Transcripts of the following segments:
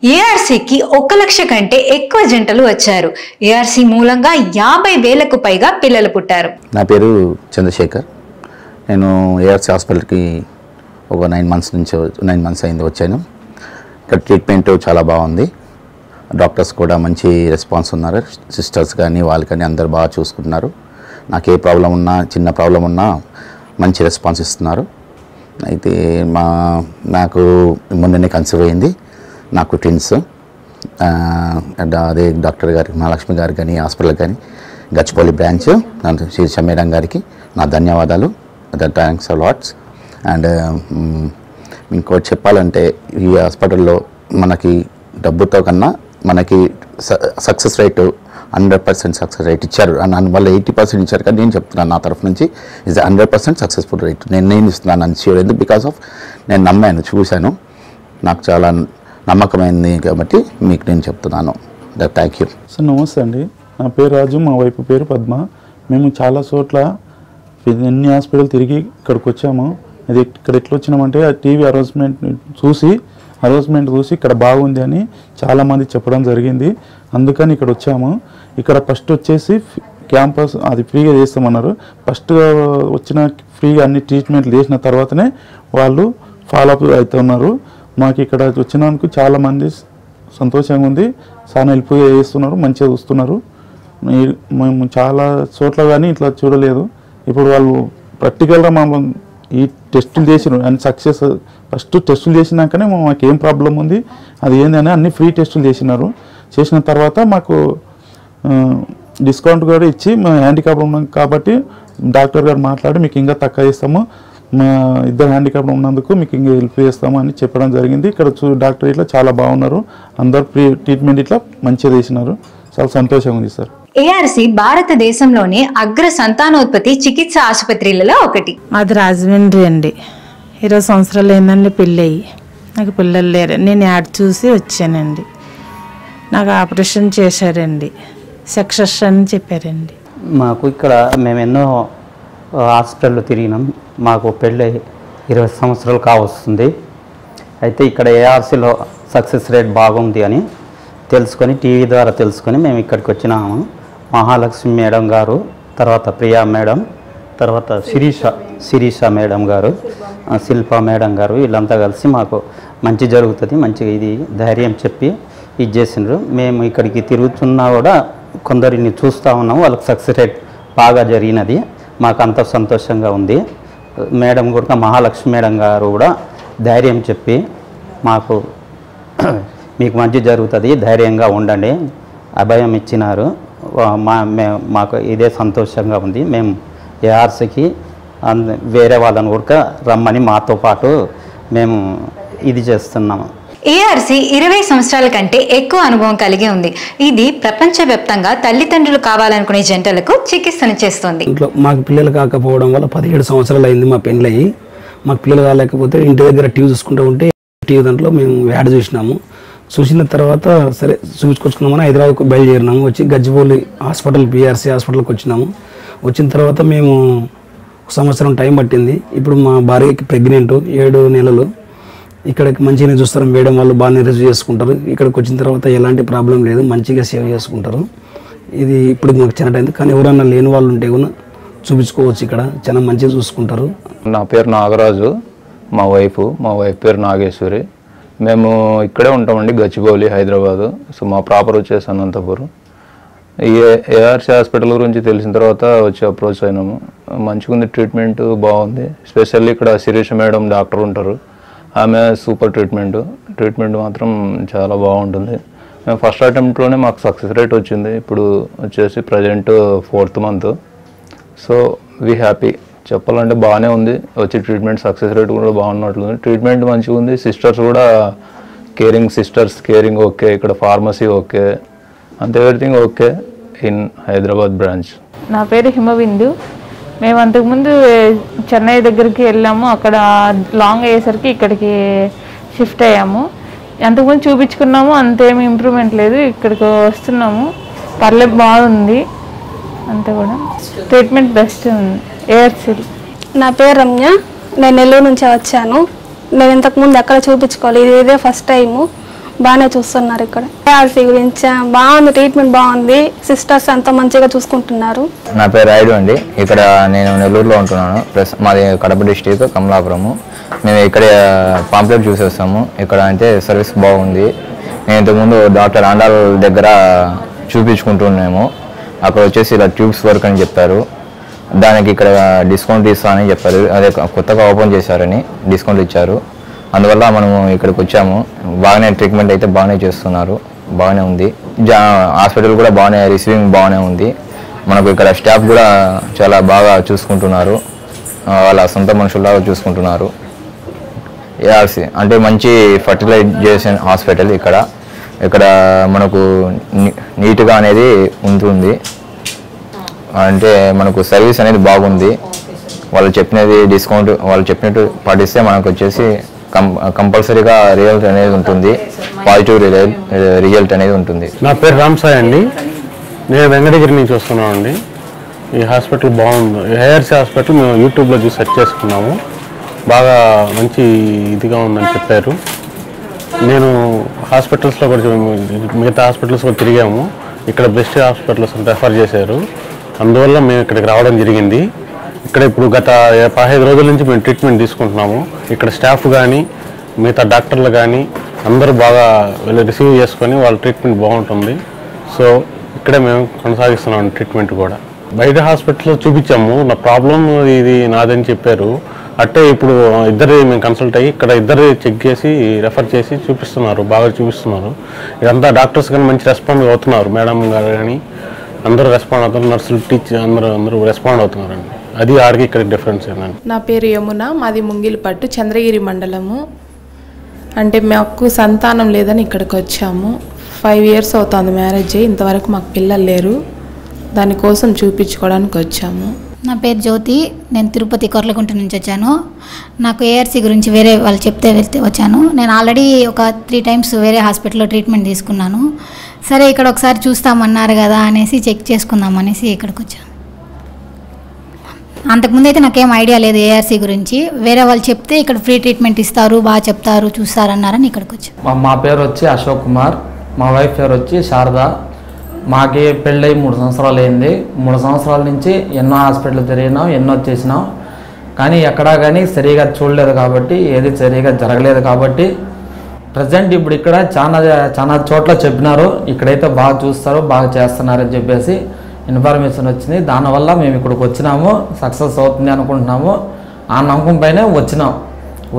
ఏఆర్సీకి 1 లక్ష కంటే ఎక్కువ జంటలు వచ్చారు. ఏఆర్సీ మూలంగా 50,000కు పైగా పిల్లలు పుట్టారు. నా పేరు చంద్రశేఖర్. నేను ఏఆర్సీ హాస్పిటల్కి ఒక 9 మంత్స్ అయింది వచ్చాను. ఇక్కడ ట్రీట్మెంట్ చాలా బాగుంది. డాక్టర్స్ కూడా మంచి రెస్పాన్స్ ఉన్నారు. సిస్టర్స్ కానీ వాళ్ళు కానీ అందరు బాగా చూసుకుంటున్నారు. నాకు ఏ ప్రాబ్లం ఉన్నా, చిన్న ప్రాబ్లం ఉన్నా మంచి రెస్పాన్స్ ఇస్తున్నారు. అయితే నాకు మొన్ననే కన్సీవ్ అయింది. నాకు ట్విన్స్. అదే డాక్టర్ గారికి, మహాలక్ష్మి గారికి కానీ, హాస్పిటల్ కానీ, గచ్చిబౌలి బ్రాంచ్ శిరీష మేడం గారికి నా ధన్యవాదాలు. Thanks allots. అండ్ ఇంకోటి చెప్పాలంటే ఈ హాస్పిటల్లో మనకి డబ్బుతో కన్నా మనకి సక్సెస్ రేటు 100% సక్సెస్ రేట్ ఇచ్చారు. వాళ్ళు 80% ఇచ్చారు. కానీ నేను చెప్తున్నాను, నా తరఫు నుంచి ఇది 100% సక్సెస్ఫుల్ రేట్ నేను ఇస్తున్నాను అని ష్యూర్. ఎందుకు? బికాస్ ఆఫ్ నేను నమ్మాను, చూశాను, నాకు చాలా నమ్మకమైంది కాబట్టి మీకు నేను చెప్తున్నాను. Thank you sir. నమస్తే అండి, నా పేరు రాజు, మా వైపు పేరు పద్మ. మేము చాలా చోట్ల ఎన్ని హాస్పిటల్ తిరిగి ఇక్కడికి వచ్చాము. అది ఇక్కడ ఎట్లా వచ్చినామంటే ఆ టీవీ అనౌన్స్మెంట్ చూసి ఇక్కడ బాగుంది అని చాలామంది చెప్పడం జరిగింది. అందుకని ఇక్కడ వచ్చాము. ఇక్కడ ఫస్ట్ వచ్చేసి క్యాంపస్ అది ఫ్రీగా చేస్తామన్నారు. ఫస్ట్ వచ్చిన ఫ్రీగా అన్ని ట్రీట్మెంట్లు చేసిన తర్వాతనే వాళ్ళు ఫాలోఅప్ అవుతున్నారు. మాకు ఇక్కడ వచ్చినందుకు చాలామంది సంతోషంగా ఉంది. చాలా హెల్ప్ చేస్తున్నారు, మంచిగా చూస్తున్నారు. మేము చాలా చోట్ల కానీ ఇట్లా చూడలేదు. ఇప్పుడు వాళ్ళు ప్రాక్టికల్గా మమ్మల్ని ఈ టెస్టులు చేసినారు అండ్ సక్సెస్. ఫస్ట్ టెస్టులు చేసినాకనే మాకు ఏం ప్రాబ్లం ఉంది అది ఏందని అన్ని ఫ్రీ టెస్టులు చేసిన తర్వాత మాకు డిస్కౌంట్ కూడా ఇచ్చి మా హ్యాండిక్యాప్ ఉన్నాం కాబట్టి డాక్టర్ గారు మాట్లాడి మీకు ఇంకా తక్కువ ఇస్తాము, మా ఇద్దరు హ్యాండిక్యాప్ ఉన్నందుకు మీకు ఇంకా హెల్ప్ చేస్తాము అని చెప్పడం జరిగింది. ఇక్కడ డాక్టర్ ఇట్లా చాలా బాగున్నారు. అందరు ఫ్రీ ట్రీట్మెంట్ ఇట్లా మంచిగా చేసినారు. చాలా సంతోషంగా ఉంది సార్. ఏఆర్సీ భారతదేశంలోనే అగ్ర సంతానోత్పత్తి చికిత్స ఆసుపత్రులలో ఒకటి. మాది రాజమండ్రి అండి. 20 సంవత్సరాలు అయిందండి పెళ్ళి అయ్యి. నాకు పిల్లలు లేరు. నేను యాడ్ చూసి వచ్చానండి. నాకు ఆపరేషన్ చేశారండి, సక్సెస్ అని చెప్పారండి. మాకు ఇక్కడ మేము ఎన్నో హాస్పిటల్లో తిరిగినాం. మాకు పెళ్ళి 20 సంవత్సరాలు కావస్తుంది. అయితే ఇక్కడ ఏఆర్సీలో సక్సెస్ రేట్ బాగుంది అని తెలుసుకొని, టీవీ ద్వారా తెలుసుకొని మేము ఇక్కడికి వచ్చినాము. మహాలక్ష్మి మేడం గారు, తర్వాత ప్రియా మేడం, తర్వాత శిరీష మేడం గారు, శిల్ప మేడం గారు, వీళ్ళంతా కలిసి మాకు మంచి జరుగుతుంది, మంచిగా ఇది ధైర్యం చెప్పి ఇది చేసినారు. మేము ఇక్కడికి తిరుగుతున్నా కూడా కొందరిని చూస్తూ ఉన్నాము. వాళ్ళకి సక్సెస్ రేట్ బాగా జరిగినది. మాకు అంత సంతోషంగా ఉంది. మేడం కూడా, మహాలక్ష్మి మేడం గారు కూడా ధైర్యం చెప్పి మాకు మీకు మంచి జరుగుతుంది, ధైర్యంగా ఉండండి, అభయం ఇచ్చినారు. మాకు ఇదే సంతోషంగా ఉంది. మేము ఏఆర్సీకి వేరే వాళ్ళని కూడా రమ్మని మాతో పాటు మేము ఇది చేస్తున్నాము. ఏఆర్సీ 20 సంవత్సరాల కంటే ఎక్కువ అనుభవం కలిగి ఉంది. ఇది ప్రపంచవ్యాప్తంగా తల్లిదండ్రులు కావాలనుకునే జంటలకు చికిత్సను చేస్తుంది. మాకు పిల్లలు కాకపోవడం వల్ల 17 సంవత్సరాలు అయింది మా పెళ్ళయి. మాకు పిల్లలు కాలేకపోతే ఇంటి దగ్గర టీవీ చూసుకుంటూ ఉంటే టీవీ దాంట్లో మేము యాడ్ చూసిన తర్వాత సరే చూపించుకొచ్చుకున్నామని హైదరాబాద్కు బయలుదేరినాము. వచ్చి గచ్చిబౌలి హాస్పిటల్, పిఆర్సీ హాస్పిటల్కి వచ్చినాము. వచ్చిన తర్వాత మేము 1 సంవత్సరం టైం పట్టింది. ఇప్పుడు మా భార్యకి ప్రెగ్నెంట్ 7 నెలలు. ఇక్కడికి మంచిగానే చూస్తారు మేడం వాళ్ళు, బాగానే రిసీవ్ చేసుకుంటారు. ఇక్కడికి వచ్చిన తర్వాత ఎలాంటి ప్రాబ్లం లేదు, మంచిగా సేవ్ చేసుకుంటారు. ఇది ఇప్పుడు మాకు చిన్న టైం. కానీ ఎవరన్నా లేని వాళ్ళు ఉంటే కూడా చూపించుకోవచ్చు. ఇక్కడ చాలా మంచిగా చూసుకుంటారు. నా పేరు నాగరాజు, మా వైఫ్ పేరు నాగేశ్వరి. మేము ఇక్కడే ఉంటామండి, గచ్చిబౌలి, హైదరాబాదు. సో మా ప్రాపర్ వచ్చేసి అనంతపురం. ఈ ఏఆర్సీ హాస్పిటల్ గురించి తెలిసిన తర్వాత వచ్చి అప్రోచ్ అయినాము. మంచిగా ఉంది, ట్రీట్మెంట్ బాగుంది. స్పెషల్లీ ఇక్కడ శిరీష మేడం డాక్టర్ ఉంటారు. ఆమె సూపర్ ట్రీట్మెంట్ మాత్రం చాలా బాగుంటుంది. మేము ఫస్ట్ అటెంప్ట్లోనే మాకు సక్సెస్ రేట్ వచ్చింది. ఇప్పుడు వచ్చేసి present 4th month. So we happy. చెప్పాలంటే బాగానే ఉంది. వచ్చి ట్రీట్మెంట్ సక్సెస్ రేట్ కూడా బాగున్నట్లుంది. ట్రీట్మెంట్ మంచిగా ఉంది. సిస్టర్స్ కూడా కేరింగ్ ఓకే. ఇక్కడ ఫార్మసీ ఓకే, అంత everything okay in Hyderabad branch. నా పేరు హిమబిందు. మేము అంతకుముందు చెన్నై దగ్గరికి వెళ్ళాము. అక్కడ లాంగ్ అయ్యేసరికి ఇక్కడికి షిఫ్ట్ అయ్యాము. అంతకుముందు చూపించుకున్నాము, అంతేమి ఇంప్రూవ్మెంట్ లేదు. ఇక్కడికి వస్తున్నాము, పర్లేదు, బాగుంది. అంతే కూడా ట్రీట్మెంట్ బెస్ట్ ఉంది ఏఆర్సీ. నా పేరు రమ్య, నేను నెల్లూరు నుంచి వచ్చాను. మేము ఇంతకుముందు ఎక్కడ చూపించుకోవాలి, ఇదే ఫస్ట్ టైము. బాగానే చూస్తున్నారు. ఇక్కడ ఏఆర్సీ గురించి బాగుంది, ట్రీట్మెంట్ బాగుంది, సిస్టర్స్ అంతా మంచిగా చూసుకుంటున్నారు. నా పేరు రాయుడు అండి. ఇక్కడ నేను నెల్లూరులో ఉంటున్నాను. ప్లస్ మాది కడప డిస్ట్రిక్ట్ కమలాపురము. మేము ఇక్కడ పాంప్లెట్ చూసేస్తాము. ఇక్కడ అంటే సర్వీస్ బాగుంది. నేను ఇంతకుముందు డాక్టర్ ఆండాల్ దగ్గర చూపించుకుంటున్నాము. అక్కడ వచ్చేసి ఇలా ట్యూబ్స్ వర్క్ అని చెప్పారు. దానికి ఇక్కడ డిస్కౌంట్ ఇస్తానని చెప్పారు. అదే కొత్తగా ఓపెన్ చేశారని డిస్కౌంట్ ఇచ్చారు. అందువల్ల మనము ఇక్కడికి వచ్చాము. బాగానే ట్రీట్మెంట్ అయితే బాగానే చేస్తున్నారు, బాగానే ఉంది. హాస్పిటల్ కూడా బాగానే రిసీవింగ్ బాగానే ఉంది. మనకు ఇక్కడ స్టాఫ్ కూడా చాలా బాగా చూసుకుంటున్నారు, వాళ్ళ సొంత మనుషుల్లాగా చూసుకుంటున్నారు. ఏఆర్సీ అంటే మంచి ఫర్టిలైజేషన్ హాస్పిటల్. ఇక్కడ మనకు నీట్గా అనేది ఉంటుంది. అంటే మనకు సర్వీస్ అనేది బాగుంది. వాళ్ళు చెప్పినది డిస్కౌంట్ వాళ్ళు చెప్పినట్టు పాటిస్తే మనకు వచ్చేసి కంపల్సరీగా రిజల్ట్ అనేది ఉంటుంది, పాజిటివ్ రిజల్ట్ అనేది ఉంటుంది. నా పేరు రామ్సాయ్ అండి. నేను వెంకటగిరి నుంచి వస్తున్నాను అండి. ఈ హాస్పిటల్ బాగుంది. ఏఆర్సీ హాస్పిటల్ మేము యూట్యూబ్లో చూసి సెర్చ్ చేసుకున్నాము. బాగా మంచి ఇదిగా ఉందని చెప్పారు. నేను హాస్పిటల్స్లో కూడా మిగతా హాస్పిటల్స్ కూడా తిరిగాము. ఇక్కడ బెస్ట్ హాస్పిటల్స్ రెఫర్ చేశారు. అందువల్ల మేము ఇక్కడికి రావడం జరిగింది. ఇక్కడ ఇప్పుడు గత 15 రోజుల నుంచి మేము ట్రీట్మెంట్ తీసుకుంటున్నాము. ఇక్కడ స్టాఫ్ కానీ మిగతా డాక్టర్లు కానీ అందరూ బాగా రిసీవ్ చేసుకొని వాళ్ళ ట్రీట్మెంట్ బాగుంటుంది. సో ఇక్కడే మేము కొనసాగిస్తున్నాం ట్రీట్మెంట్ కూడా. బయట హాస్పిటల్లో చూపించాము. నా ప్రాబ్లం ఇది నాదని చెప్పారు. అట్టే ఇప్పుడు ఇద్దరు మేము కన్సల్ట్ అయ్యి ఇక్కడ ఇద్దరు చెక్ చేసి రెఫర్ చేసి చూపిస్తున్నారు, బాగా చూపిస్తున్నారు. ఇదంతా డాక్టర్స్ కానీ మంచి రెస్పాండ్ అవుతున్నారు. మేడం గారు కానీ అందరూ రెస్పాండ్ అవుతున్నారు, నర్సులు టీచర్ అందరూ రెస్పాండ్ అవుతున్నారండి. అది ఆడికి ఇక్కడ డిఫరెన్స్ ఏంటండి. నా పేరు యమున, మాది ముంగిలిపట్టు చంద్రగిరి మండలము. అంటే మాకు సంతానం లేదని ఇక్కడికి వచ్చాము. 5 years అవుతుంది మ్యారేజ్ అయ్యి, ఇంతవరకు మాకు పిల్లలు లేరు. దానికోసం చూపించుకోవడానికి వచ్చాము. నా పేరు జ్యోతి, నేను తిరుపతి కొర్లకుంట నుంచి వచ్చాను. నాకు ఏఆర్సీ గురించి వేరే వాళ్ళు చెప్తే వచ్చాను. నేను ఆల్రెడీ ఒక 3 times వేరే హాస్పిటల్లో ట్రీట్మెంట్ తీసుకున్నాను. సరే ఇక్కడ ఒకసారి చూస్తామన్నారు కదా అనేసి చెక్ చేసుకుందాం అనేసి ఇక్కడికి వచ్చాను. అంతకుముందు అయితే నాకేం ఐడియా లేదు ఏఆర్సీ గురించి. వేరే వాళ్ళు చెప్తే ఇక్కడ ఫ్రీ ట్రీట్మెంట్ ఇస్తారు, బాగా చెప్తారు, చూస్తారన్నారని ఇక్కడికి వచ్చాను. మా పేరు వచ్చి అశోక్ కుమార్, మా వైఫ్ పేరు వచ్చి శారద. మాకి పెళ్ళై 3 సంవత్సరాలు అయింది. 3 సంవత్సరాల నుంచి ఎన్నో హాస్పిటల్ తిరిగినాం, ఎన్నో చేసినాం. కానీ ఎక్కడా కానీ సరిగా చూడలేదు కాబట్టి, ఏది సరిగా జరగలేదు కాబట్టి ప్రజెంట్ ఇప్పుడు ఇక్కడ చాలా చోట్ల చెప్పినారు ఇక్కడైతే బాగా చూస్తారు, బాగా చేస్తున్నారని చెప్పేసి ఇన్ఫర్మేషన్ వచ్చింది. దానివల్ల మేము ఇక్కడికి వచ్చినాము, సక్సెస్ అవుతుంది అనుకుంటున్నాము. ఆ నమ్మకం పైనే వచ్చినాం.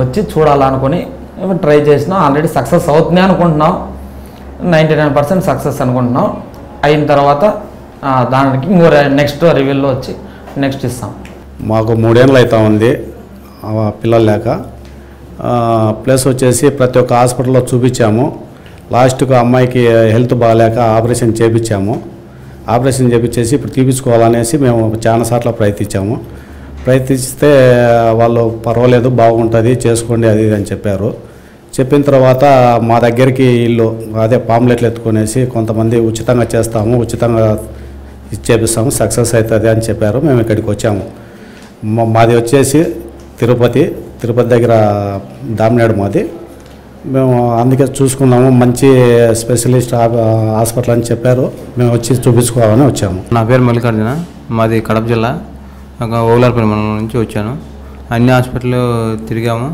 వచ్చి చూడాలనుకుని ట్రై చేసినాం. ఆల్రెడీ సక్సెస్ అవుతుంది అనుకుంటున్నాం. 99% సక్సెస్ అనుకుంటున్నాం. అయిన తర్వాత దానికి నెక్స్ట్ రివ్యూలో వచ్చి నెక్స్ట్ ఇస్తాం. మాకు 3 ఏళ్ళు అవుతా ఉంది పిల్లలు లేక. ప్లస్ వచ్చేసి ప్రతి ఒక్క హాస్పిటల్లో చూపించాము. లాస్ట్కు అమ్మాయికి హెల్త్ బాగాలేక ఆపరేషన్ చేయించాము. ఆపరేషన్ చేయించేసి ఇప్పుడు తీపించుకోవాలనేసి మేము చాలాసార్లు ప్రయత్నిస్తే వాళ్ళు పర్వాలేదు, బాగుంటుంది, చేసుకోండి అది ఇది అని చెప్పారు. చెప్పిన తర్వాత మా దగ్గరికి ఇల్లు అదే పాంప్లెట్లు ఎత్తుకునేసి కొంతమంది ఉచితంగా చేస్తాము, ఉచితంగా చేపిస్తాము, సక్సెస్ అవుతుంది అని చెప్పారు. మేము ఇక్కడికి వచ్చాము. మాది వచ్చేసి తిరుపతి దగ్గర దామినేడు మాది. మేము అందుకే చూసుకున్నాము, మంచి స్పెషలిస్ట్ హాస్పిటల్ అని చెప్పారు. మేము వచ్చి చూపించుకోవాలని వచ్చాము. నా పేరు మల్లికార్జున, మాది కడప జిల్లా ఓలార్పల్లి మండలం నుంచి వచ్చాను. అన్ని హాస్పిటల్ తిరిగాము.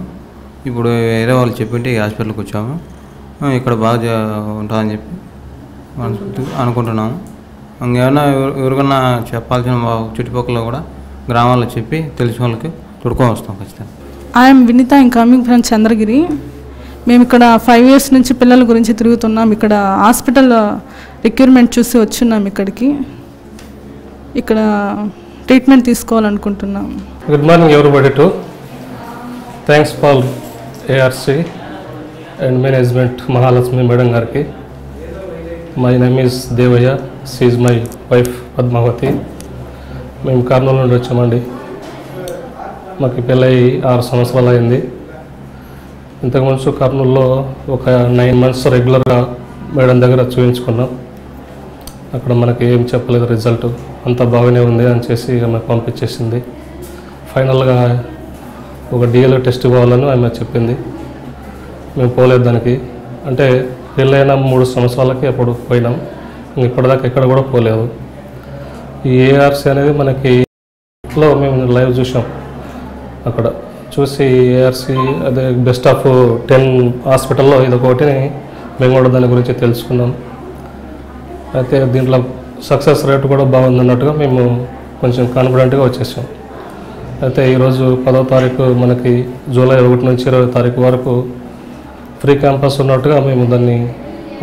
ఇప్పుడు వేరే వాళ్ళు చెప్పింటే ఈ హాస్పిటల్కి వచ్చాము. ఇక్కడ బాగా ఉంటుందని చెప్పి అనుకుంటున్నాము. ఇంకేమైనా ఎవరికన్నా చెప్పాల్సిన చుట్టుపక్కల కూడా గ్రామాల్లో చెప్పి తెలిసిన వాళ్ళకి తొడుకొని వస్తాం ఖచ్చితంగా. I'm Vineetha, I'm coming from Chandragiri. మేము ఇక్కడ 5 years నుంచి పిల్లల గురించి తిరుగుతున్నాం. ఇక్కడ హాస్పిటల్ రిక్రూట్మెంట్ చూసి వచ్చున్నాం ఇక్కడికి. ఇక్కడ ట్రీట్మెంట్ తీసుకోవాలనుకుంటున్నాం. Good morning everybody to. Thanks for ARC and management Mahalakshmi madam గారికి. My name is Devayya, she is my wife Padmavathi. మేము కర్నూలు నుండి వచ్చామండి. మాకు పెళ్ళై 6 సంవత్సరాలు అయింది. ఇంతకుముందు కర్నూలులో ఒక 9 months రెగ్యులర్గా మేడం దగ్గర చూపించుకున్నాం. అక్కడ మనకి ఏం చెప్పలేదు రిజల్ట్, అంతా బాగానే ఉంది అని చేసి ఆమె పంపించేసింది. ఫైనల్గా ఒక డిఎల్ఓ టెస్ట్ ఇవ్వాలని ఆమె చెప్పింది. మేము పోలేదు దానికి. అంటే పెళ్ళైన 3 సంవత్సరాలకి అప్పుడు పోయినాం. ఇప్పటిదాకా ఎక్కడ కూడా పోలేదు. ఈ ఏఆర్సీ అనేది మనకి లో మేము లైవ్ చూసాం. అక్కడ చూసి ఏఆర్సీ అదే బెస్ట్ ఆఫ్ 10 హాస్పిటల్లో ఇదొకటిని మేము కూడా దాని గురించి తెలుసుకున్నాం. అయితే దీంట్లో సక్సెస్ రేట్ కూడా బాగుందన్నట్టుగా మేము కొంచెం కాన్ఫిడెంట్గా వచ్చేసాం. అయితే ఈరోజు 10వ తారీఖు మనకి జూలై 1 నుంచి 20వ తారీఖు వరకు ఫ్రీ క్యాంపస్ ఉన్నట్టుగా మేము దాన్ని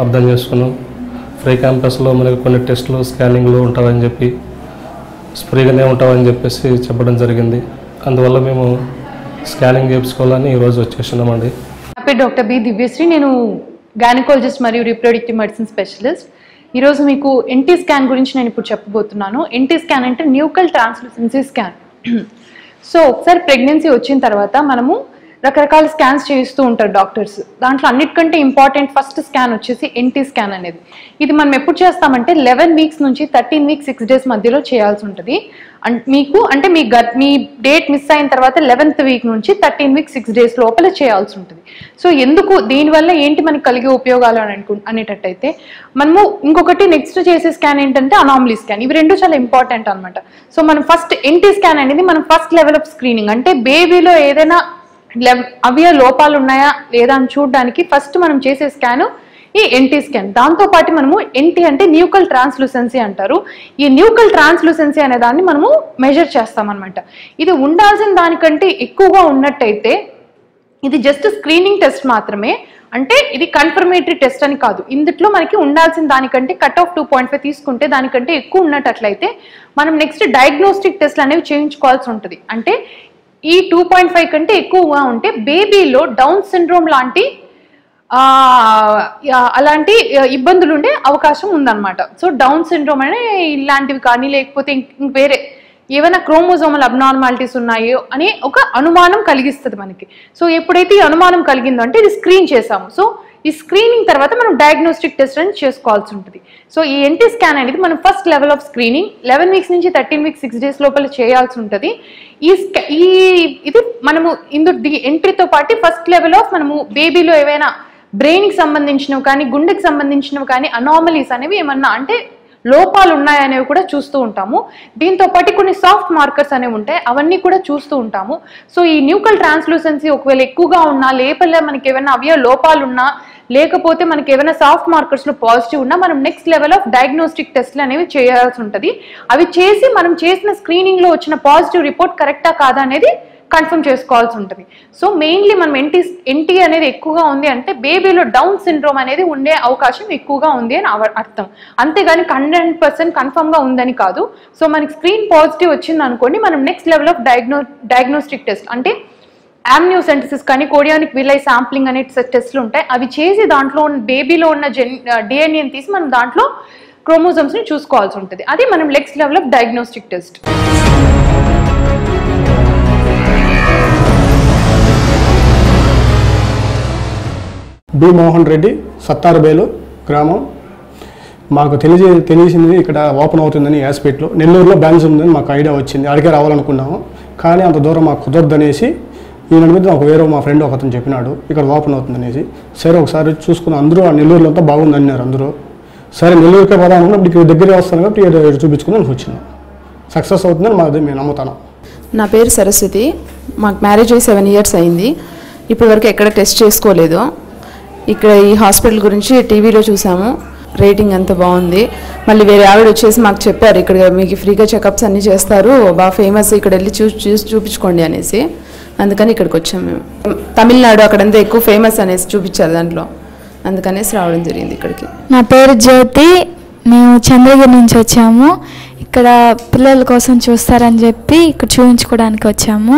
అర్థం చేసుకున్నాం. ఫ్రీ క్యాంపస్లో మనకి కొన్ని టెస్టులు స్కానింగ్లు ఉంటాయని చెప్పి ఫ్రీగానే ఉంటామని చెప్పేసి చెప్పడం జరిగింది. అందువల్ల మేము స్కానింగ్ చేయించుకోవాలని ఈరోజు వచ్చేసినామండి. నా పేరు డాక్టర్ బి దివ్యశ్రీ. నేను గైనకాలజిస్ట్ మరియు రీప్రొడక్టివ్ మెడిసిన్ స్పెషలిస్ట్. ఈరోజు మీకు ఎన్టీ స్కాన్ గురించి నేను ఇప్పుడు చెప్పబోతున్నాను. ఎన్టీ స్కాన్ అంటే న్యూకల్ ట్రాన్స్లూసెన్సీ స్కాన్. సో ఒకసారి ప్రెగ్నెన్సీ వచ్చిన తర్వాత మనము రకరకాల స్కాన్స్ చేస్తూ ఉంటారు డాక్టర్స్. దాంట్లో అన్నిటికంటే ఇంపార్టెంట్ ఫస్ట్ స్కాన్ వచ్చేసి ఎన్టీ స్కాన్ అనేది. ఇది మనం ఎప్పుడు చేస్తామంటే 11 వీక్స్ నుంచి 13 వీక్స్ 6 డేస్ మధ్యలో చేయాల్సి ఉంటుంది. మీ డేట్ మిస్ అయిన తర్వాత 11th వీక్ నుంచి 13 వీక్స్ 6 డేస్ లోపల చేయాల్సి ఉంటుంది. సో ఎందుకు, దీనివల్ల ఏంటి మనకి కలిగే ఉపయోగాలు అనేటట్టయితే మనము ఇంకొకటి నెక్స్ట్ చేసే స్కాన్ ఏంటంటే అనామలీ స్కాన్. ఇవి రెండు చాలా ఇంపార్టెంట్ అనమాట. సో మనం ఫస్ట్ ఎన్టీ స్కాన్ అనేది మనం ఫస్ట్ లెవెల్ ఆఫ్ స్క్రీనింగ్, అంటే బేబీలో ఏదైనా అవయ లోపాలు ఉన్నాయా లేదా అని చూడడానికి ఫస్ట్ మనం చేసే స్కాన్ ఈ ఎన్టీ స్కాన్. దాంతోపాటు మనము ఎన్టీ అంటే న్యూకల్ ట్రాన్స్లూసెన్సీ అంటారు. ఈ న్యూకల్ ట్రాన్స్లూసెన్సీ అనే దాన్ని మనము మెజర్ చేస్తామన్నమాట. ఇది ఉండాల్సిన దానికంటే ఎక్కువగా ఉన్నట్టయితే ఇది జస్ట్ స్క్రీనింగ్ టెస్ట్ మాత్రమే, అంటే ఇది కన్ఫర్మేటరీ టెస్ట్ అని కాదు. ఇందులో మనకి ఉండాల్సిన దానికంటే కట్ ఆఫ్ 2.5 తీసుకుంటే దానికంటే ఎక్కువ ఉన్నట్లయితే మనం నెక్స్ట్ డయాగ్నోస్టిక్ టెస్ట్లు అనేవి చేయించుకోవాల్సి ఉంటుంది. అంటే ఈ 2.5 కంటే ఎక్కువగా ఉంటే బేబీలో డౌన్ సిండ్రోమ్ లాంటి అలాంటి ఇబ్బందులు ఉండే అవకాశం ఉందన్నమాట. సో డౌన్ సిండ్రోమ్ అనే ఇలాంటివి కానీ లేకపోతే వేరే ఏమైనా క్రోమోజోమల్ అబ్నార్మాలిటీస్ ఉన్నాయో అని ఒక అనుమానం కలిగిస్తుంది మనకి. సో ఎప్పుడైతే ఈ అనుమానం కలిగిందో అంటే ఇది స్క్రీన్ చేసాము. సో ఈ స్క్రీనింగ్ తర్వాత మనం డయాగ్నోస్టిక్ టెస్ట్ అని చేసుకోవాల్సి ఉంటుంది. సో ఈ ఎన్టీ స్కాన్ అనేది మనం first level of screening 11 weeks నుంచి 13 వీక్స్ 6 డేస్ లోపల చేయాల్సి ఉంటుంది. ఇది మనము ఎంట్రీతో పాటు ఫస్ట్ లెవెల్ ఆఫ్ మనము బేబీలో ఏవైనా బ్రెయిన్కి సంబంధించినవి కానీ గుండెకి సంబంధించినవి కానీ అనామలీస్ అనేవి ఏమన్నా అంటే లోపాలు ఉన్నాయనేవి కూడా చూస్తూ ఉంటాము. దీంతో పాటు కొన్ని సాఫ్ట్ మార్కర్స్ అనేవి ఉంటాయి, అవన్నీ కూడా చూస్తూ ఉంటాము. సో ఈ న్యూకల్ ట్రాన్స్లూసెన్సీ ఒకవేళ ఎక్కువగా ఉన్నా, లేపలే మనకి ఏమైనా అవయ లోపాలు ఉన్నా, లేకపోతే మనకి ఏమైనా సాఫ్ట్ మార్కర్స్లో పాజిటివ్ ఉన్నా మనం నెక్స్ట్ లెవెల్ ఆఫ్ డయాగ్నోస్టిక్ టెస్ట్లు అనేవి చేయాల్సి ఉంటుంది. అవి చేసి మనం చేసిన స్క్రీనింగ్లో వచ్చిన పాజిటివ్ రిపోర్ట్ కరెక్టా కాదా అనేది కన్ఫర్మ్ చేసుకోవాల్సి ఉంటుంది. సో మెయిన్లీ మనం ఎన్టీ అనేది ఎక్కువగా ఉంది అంటే బేబీలో డౌన్ సిండ్రోమ్ అనేది ఉండే అవకాశం ఎక్కువగా ఉంది అని అర్థం. అంతేగాని 100% కన్ఫర్మ్గా ఉందని కాదు. సో మనకి స్క్రీన్ పాజిటివ్ వచ్చింది అనుకోండి, మనం next level of diagnostic test అంటే ఆమ్నియోసెంటసిస్ కానీ కోడియానిక్ విలై శాంప్లింగ్ అనే టెస్ట్లు ఉంటాయి. అవి చేసి దాంట్లో బేబీలో ఉన్న డిఎన్ఏని తీసి మనం దాంట్లో క్రోమోజోమ్స్ని చూసుకోవాల్సి ఉంటుంది. అది మనం next level of diagnostic test. B Mohan Reddy, Sattarubelu గ్రామం. మాకు తెలిసింది ఇక్కడ ఓపెన్ అవుతుందని హాస్పిటల్ నెల్లూరులో బ్రాంచ్ ఉందని మాకు ఐడియా వచ్చింది. అడిగే రావాలనుకున్నాము, కానీ అంత దూరం మాకు కుదరదనేసి ఈయన మీద నాకు వేరే మా ఫ్రెండ్ ఒకతను చెప్పినాడు ఇక్కడ ఓపెన్ అవుతుందనేసి. సరే ఒకసారి చూసుకుని అందరూ ఆ నెల్లూరులో అంతా బాగుంది అన్నారు అందరూ. సరే నెల్లూరుకే పోదాం అనుకున్నప్పుడు ఇక్కడ దగ్గర వస్తాను కాబట్టి చూపించుకుందని వచ్చినాం. సక్సెస్ అవుతుందని మేము నమ్ముతాను. నా పేరు సరస్వతి. మాకు మ్యారేజ్ అయ్యి 7 ఇయర్స్ అయింది. ఇప్పటి వరకు ఎక్కడ టెస్ట్ చేసుకోలేదు. ఇక్కడ ఈ హాస్పిటల్ గురించి టీవీలో చూసాము, రేటింగ్ అంతా బాగుంది. మళ్ళీ వేరే ఆవిడ వచ్చేసి మాకు చెప్పారు ఇక్కడ మీకు ఫ్రీగా చెకప్స్ అన్నీ చేస్తారు, బాగా ఫేమస్, ఇక్కడ వెళ్ళి చూపించుకోండి అనేసి. అందుకని ఇక్కడికి వచ్చాము మేము. తమిళనాడు అక్కడంతా ఎక్కువ ఫేమస్ అనేసి చూపించారు దాంట్లో, అందుకనేసి రావడం జరిగింది ఇక్కడికి. నా పేరు జ్యోతి. మేము చంద్రగిరి నుంచి వచ్చాము. ఇక్కడ పిల్లల కోసం చూస్తారని చెప్పి ఇక్కడ చూపించుకోవడానికి వచ్చాము.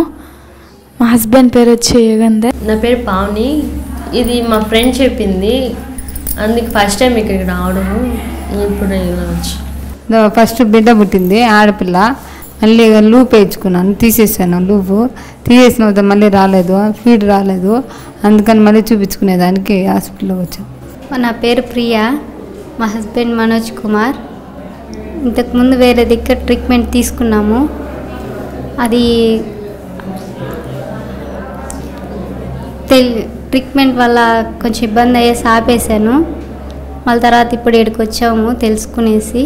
మా హస్బెండ్ పేరు వచ్చి యుగంధర్. నా పేరు పావని. ఇది మా ఫ్రెండ్ చెప్పింది, అందుకు ఫస్ట్ టైం ఇక్కడికి రావడము. ఇప్పుడు ఫస్ట్ బిడ్డ పుట్టింది ఆడపిల్ల, మళ్ళీ లూప్ వేయించుకున్నాను, తీసేసాను. లూపు తీసేసిన మళ్ళీ రాలేదు, ఫీడ్ రాలేదు, అందుకని మళ్ళీ చూపించుకునేదానికి హాస్పిటల్కి వచ్చాను. నా పేరు ప్రియా, మా హస్బెండ్ మనోజ్ కుమార్. ఇంతకుముందు వేరే దగ్గర ట్రీట్మెంట్ తీసుకున్నాము, అది ట్రీట్మెంట్ వల్ల కొంచెం ఇబ్బంది అయ్యేసి ఆపేసాను. మళ్ళీ తర్వాత ఇప్పుడు ఇక్కడికి వచ్చాము తెలుసుకునేసి.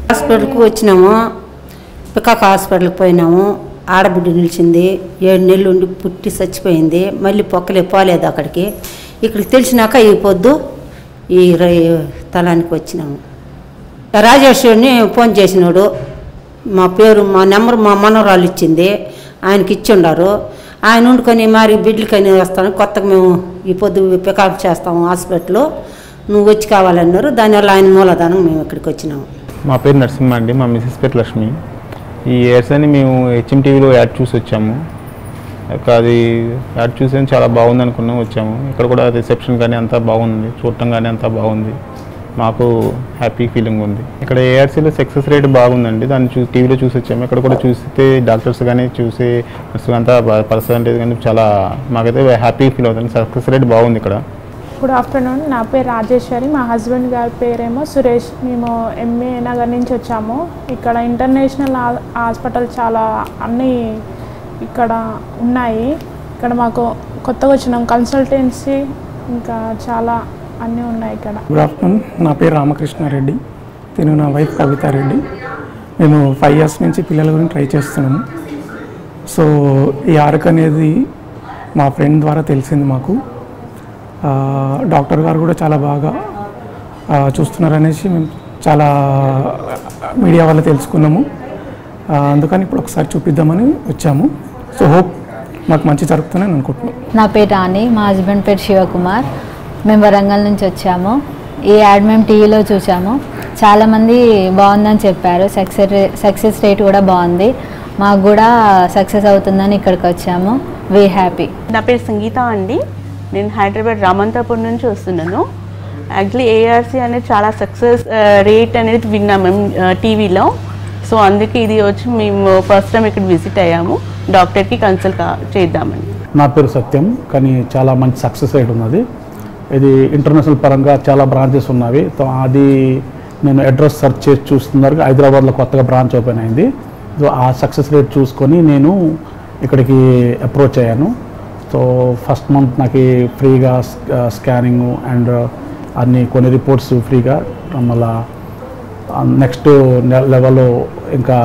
హాస్పిటల్కి వచ్చినాము, పికాక్ హాస్పిటల్కి పోయినాము. ఆడబిడ్డ నిలిచింది, 7 నెలలు ఉండి పుట్టి చచ్చిపోయింది. మళ్ళీ పొక్కలే పోలేదు అక్కడికి. ఇక్కడికి తెలిసినాక ఈ పొద్దు ఈ తలానికి వచ్చినాము. రాజేశ్వరిని ఫోన్ చేసినాడు, మా పేరు మా నెంబర్ మా మనవరాలు ఇచ్చింది, ఆయనకి ఇచ్చి ఉండారు. ఆయన వండుకొని మరి బిడ్డలకని వస్తాను, కొత్తగా మేము ఈ పొద్దు పికప్ చేస్తాము హాస్పిటల్లో, నువ్వు వచ్చి కావాలన్నారు. దానివల్ల ఆయన మూలధనం మేము ఇక్కడికి వచ్చినాము. మా పేరు నరసింహ అండి, మా మిసెస్ పేరు లక్ష్మి. ఈ ఇయర్స్ అని మేము HMTVలో యాడ్ చూసి వచ్చాము. అది యాడ్ చూసి చాలా బాగుంది అనుకున్నాం వచ్చాము. ఇక్కడ కూడా రిసెప్షన్ కానీ అంతా బాగుంది, చూడటం కానీ అంతా బాగుంది, మాకు హ్యాపీ ఫీలింగ్ ఉంది. ఇక్కడ ARCలో సక్సెస్ రేట్ బాగుందండి, దాన్ని టీవీలో చూసి వచ్చాము. ఇక్కడ కూడా చూస్తే డాక్టర్స్ కానీ చూసి అంతా పర్సంటేజ్ కానీ చాలా మాకైతే హ్యాపీ ఫీల్ అవుతుంది. సక్సెస్ రేట్ బాగుంది ఇక్కడ. గుడ్ ఆఫ్టర్నూన్, నా పేరు రాజేశ్వరి, మా హస్బెండ్ గారి పేరేమో సురేష్. మేము MA నగర్ నుంచి వచ్చాము. ఇక్కడ ఇంటర్నేషనల్ హాస్పిటల్ చాలా అన్నీ ఇక్కడ ఉన్నాయి. ఇక్కడ మాకు కొత్తగా వచ్చినాం, కన్సల్టెన్సీ ఇంకా చాలా అన్నీ ఉన్నాయి ఇక్కడ. గుడ్ ఆఫ్టర్నూన్, నా పేరు రామకృష్ణారెడ్డి, తిను నా వైఫ్ కవితారెడ్డి. మేము 5 years నుంచి పిల్లల గురించి ట్రై చేస్తున్నాము. సో ఈ ఆర్క్ అనేది మా ఫ్రెండ్ ద్వారా తెలిసింది మాకు. డాక్టర్ గారు కూడా చాలా బాగా చూస్తున్నారనేసి మేము చాలా మీడియా వల్ల తెలుసుకున్నాము. అందుకని ఇప్పుడు ఒకసారి చూపిద్దామని వచ్చాము. సో హోప్ మాకు మంచి జరుగుతుందని అనుకుంటున్నాం. నా పేరు రాణి, మా హస్బెండ్ పేరు శివకుమార్. మేము వరంగల్ నుంచి వచ్చాము. ఈ యాడ్ మేము టీవీలో చూసాము, చాలామంది బాగుందని చెప్పారు. సక్సెస్ రేట్ కూడా బాగుంది, మాకు కూడా సక్సెస్ అవుతుందని ఇక్కడికి వచ్చాము. We happy. నా పేరు సంగీత అండి, నేను హైదరాబాద్ రామంతాపూర్ నుంచి వస్తున్నాను. యాక్చువల్లీ ARC అనేది చాలా సక్సెస్ రేట్ అనేది విన్నాం మేము టీవీలో. సో అందుకే ఇది వచ్చి మేము ఫస్ట్ టైం ఇక్కడ విజిట్ అయ్యాము, డాక్టర్కి కన్సల్ట్ చేద్దామని. నా పేరు సత్యం, కానీ చాలా మంచి సక్సెస్ రేట్ ఉన్నది. ఇది ఇంటర్నేషనల్ పరంగా చాలా బ్రాంచెస్ ఉన్నవి. అది నేను అడ్రస్ సెర్చ్ చేసి చూస్తున్నారు, హైదరాబాద్లో కొత్తగా బ్రాంచ్ ఓపెన్ అయింది. సో ఆ సక్సెస్ రేట్ చూసుకొని నేను ఇక్కడికి అప్రోచ్ అయ్యాను. సో ఫస్ట్ మంత్ నాకు ఫ్రీగా స్కానింగ్ అండ్ కొన్ని రిపోర్ట్స్ ఫ్రీగా, మళ్ళీ నెక్స్ట్ లెవెల్లో ఇంకా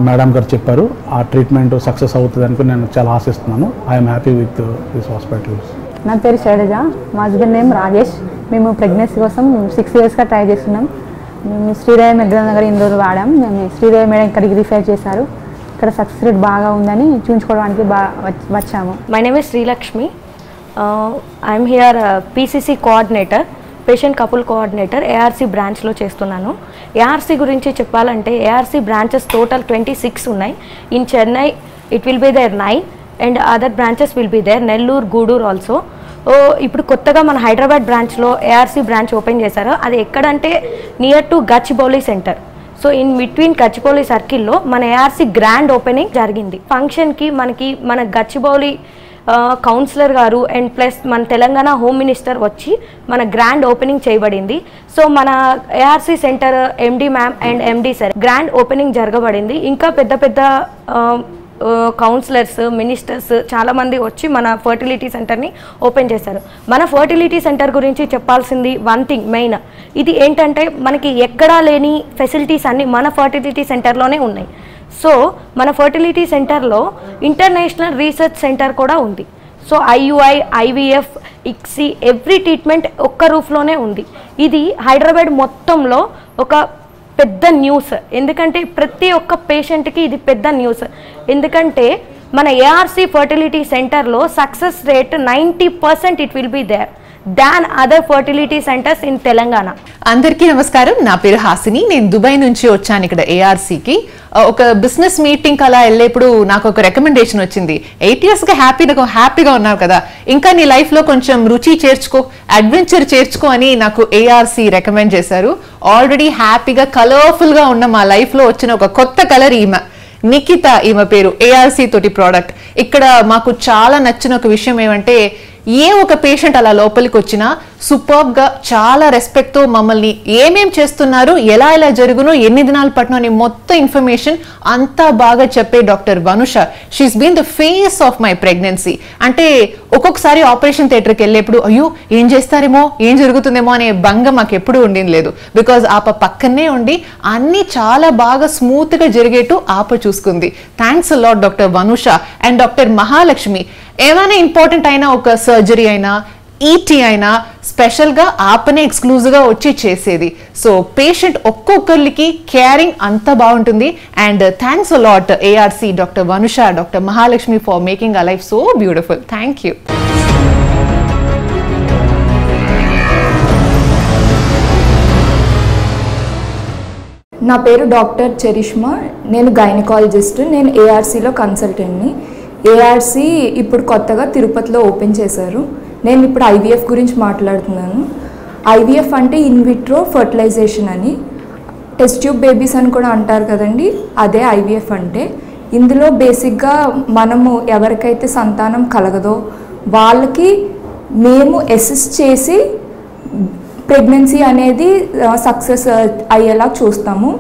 మేడం గారు చెప్పారు ఆ ట్రీట్మెంట్ సక్సెస్ అవుతుంది అనుకుని నేను చాలా ఆశిస్తున్నాను. I'm happy with this hospital. నా పేరు శైలజ, మా హస్బెండ్ నేమ్ రాజేష్. మేము ప్రెగ్నెన్సీ కోసం 6 yearsగా ట్రై చేస్తున్నాం. మేము శ్రీదేవి మెడికల్ నగర్ ఇందూరు వాడాం. మేము శ్రీదేవి మేడం ఇక్కడికి రిఫర్ చేశారు. ఇక్కడ సక్సెస్ రేట్ బాగా ఉందని చూపించుకోవడానికి వచ్చాము. My name is Srilakshmi. I'm here PCC coordinator, patient couple coordinator, ARC బ్రాంచ్లో చేస్తున్నాను. ARC గురించి చెప్పాలంటే ARC బ్రాంచెస్ టోటల్ 26 ఉన్నాయి. In Chennai it will be there 9 and other branches will be there, Nellore, Gudur also. ఇప్పుడు కొత్తగా మన హైదరాబాద్ బ్రాంచ్లో ARC బ్రాంచ్ ఓపెన్ చేశారు. అది ఎక్కడంటే near to Gachibowli centre. So in between Gachibowli సర్కిల్లో మన ARC గ్రాండ్ ఓపెనింగ్ జరిగింది. ఫంక్షన్కి మన గచ్చిబౌలి కౌన్సిలర్ గారు అండ్ ప్లస్ మన తెలంగాణ హోమ్ మినిస్టర్ వచ్చి మన గ్రాండ్ ఓపెనింగ్ చేయబడింది. సో మన ARC centre MD ma'am and MD sir grand opening జరగబడింది. ఇంకా పెద్ద పెద్ద కౌన్సిలర్స్, మినిస్టర్స్ చాలామంది వచ్చి మన ఫర్టిలిటీ సెంటర్ని ఓపెన్ చేశారు. మన ఫర్టిలిటీ సెంటర్ గురించి చెప్పాల్సింది వన్ థింగ్ మెయిన్, ఇది ఏంటంటే మనకి ఎక్కడా లేని ఫెసిలిటీస్ అన్నీ మన ఫర్టిలిటీ సెంటర్లోనే ఉన్నాయి. సో మన ఫర్టిలిటీ సెంటర్లో ఇంటర్నేషనల్ రీసెర్చ్ సెంటర్ కూడా ఉంది. So IUI, IVF, ICSI every treatment ఒక్క రూఫ్లోనే ఉంది. ఇది హైదరాబాద్ మొత్తంలో ఒక పెద్ద న్యూస్, ఎందుకంటే ప్రతి ఒక్క పేషెంట్కి ఇది పెద్ద న్యూస్. ఎందుకంటే మన ARC ఫర్టిలిటీ సెంటర్లో success rate 90% it will be there than other fertility centres in Telangana. అందరికీ నమస్కారం, నా పేరు హాసిని. నేను దుబాయ్ నుంచి వచ్చాను ఇక్కడ ARCకి. ఒక బిజినెస్ మీటింగ్ అలా వెళ్ళేప్పుడు నాకు ఒక రికమెండేషన్ వచ్చింది. 8 yearsగా హ్యాపీగా ఉన్నావు కదా, ఇంకా నీ లైఫ్లో కొంచెం రుచి చేర్చుకో, అడ్వెంచర్ చేర్చుకో అని నాకు ARC రికమెండ్ చేశారు. ఆల్రెడీ హ్యాపీగా కలర్ఫుల్గా ఉన్న మా లైఫ్లో వచ్చిన ఒక కొత్త కలర్ ఈమె నిఖిత, ఈమె పేరు. ARC తోటి ప్రోడక్ట్. ఇక్కడ మాకు చాలా నచ్చిన ఒక విషయం ఏమంటే ఏ ఒక పేషెంట్ అలా లోపలికి వచ్చినా సూపర్గా చాలా రెస్పెక్ట్తో మమ్మల్ని ఏమేం చేస్తున్నారు, ఎలా ఎలా జరుగునో, ఎన్ని దినాలు పట్టినో అనే మొత్తం ఇన్ఫర్మేషన్ అంతా బాగా చెప్పే doctor Vanusha, she's been the face of my pregnancy. అంటే ఒక్కొక్కసారి ఆపరేషన్ థియేటర్కి వెళ్ళేప్పుడు అయ్యో ఏం చేస్తారేమో, ఏం జరుగుతుందేమో అనే భంగం మాకు ఎప్పుడూ ఉండింది లేదు. బికాజ్ ఆప పక్కనే ఉండి అన్ని చాలా బాగా స్మూత్గా జరిగేట్టు ఆప చూసుకుంది. Thanks a lot doctor Vanusha. And doctor Mahalakshmi, ఏమైనా ఇంపార్టెంట్ అయినా ఒక సర్జరీ అయినా ఈటీ అయినా స్పెషల్గా ఆపనే ఎక్స్క్లూజివ్గా వచ్చి చేసేది. సో పేషెంట్ ఒక్కొక్కరికి కేరింగ్ అంత బాగుంటుంది. And thanks a lot ARC, doctor Vanusha, doctor Mahalakshmi for making a life so beautiful. Thank you. నా పేరు డాక్టర్ చరిష్మా. నేను గైనకాలజిస్ట్. నేను ఏఆర్సీలో కన్సల్టెంట్ని. ఏఆర్సీ ఇప్పుడు కొత్తగా తిరుపతిలో ఓపెన్ చేశారు. నేను ఇప్పుడు ఐవీఎఫ్ గురించి మాట్లాడుతున్నాను. ఐవీఎఫ్ అంటే ఇన్విట్రో ఫర్టిలైజేషన్ అని, టెస్ట్ ట్యూబ్ బేబీస్ అని కూడా అంటారు కదండి, అదే ఐవీఎఫ్ అంటే. ఇందులో బేసిక్గా మనము ఎవరికైతే సంతానం కలగదో వాళ్ళకి మేము అసిస్ట్ చేసి ప్రెగ్నెన్సీ అనేది సక్సెస్ అయ్యేలా చూస్తాము.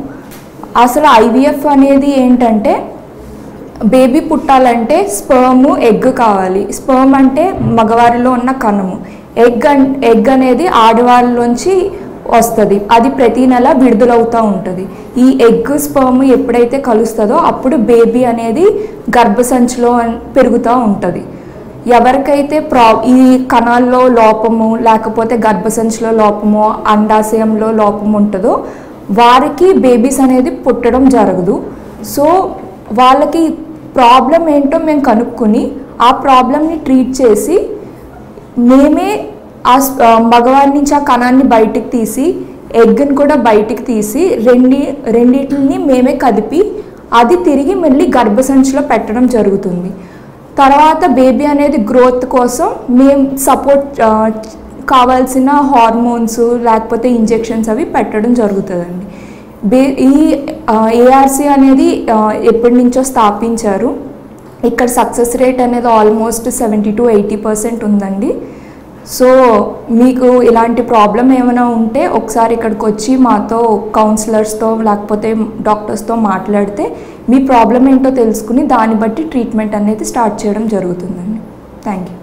అసలు ఐవీఎఫ్ అనేది ఏంటంటే, బేబీ పుట్టాలంటే స్పర్మ్ ఎగ్ కావాలి. స్పర్మ్ అంటే మగవారిలో ఉన్న కణము, ఎగ్ అనేది ఆడవారిలోంచి వస్తుంది. అది ప్రతి నెల విడుదలవుతూ ఉంటుంది. ఈ ఎగ్ స్పర్మ్ ఎప్పుడైతే కలుస్తుందో అప్పుడు బేబీ అనేది గర్భసంచిలో పెరుగుతూ ఉంటుంది. ఎవరికైతే ఈ కణాల్లో లోపము లేకపోతే గర్భసంచిలో లోపము అండాశయంలో లోపం ఉంటుందో వారికి బేబీస్ అనేది పుట్టడం జరగదు. సో వాళ్ళకి ప్రాబ్లం ఏంటో మేము కనుక్కొని ఆ ప్రాబ్లమ్ని ట్రీట్ చేసి మేమే ఆ మగవారి నుంచి ఆ కణాన్ని బయటికి తీసి ఎగ్ని కూడా బయటికి తీసి రెండింటిని మేమే కదిపి అది తిరిగి మళ్ళీ గర్భసంచిలో పెట్టడం జరుగుతుంది. తర్వాత బేబీ అనేది గ్రోత్ కోసం మేము సపోర్ట్ కావాల్సిన హార్మోన్స్ లేకపోతే ఇంజెక్షన్స్ అవి పెట్టడం జరుగుతుందండి. ఈ ఏఆర్సీ అనేది ఎప్పటి నుంచో స్థాపించారు. ఇక్కడ సక్సెస్ రేట్ అనేది ఆల్మోస్ట్ 70 to 80% ఉందండి. సో మీకు ఇలాంటి ప్రాబ్లం ఏమైనా ఉంటే ఒకసారి ఇక్కడికి వచ్చి మాతో కౌన్సిలర్స్తో లేకపోతే డాక్టర్స్తో మాట్లాడితే మీ ప్రాబ్లం ఏంటో తెలుసుకుని దాన్ని బట్టి ట్రీట్మెంట్ అనేది స్టార్ట్ చేయడం జరుగుతుందండి. Thank you.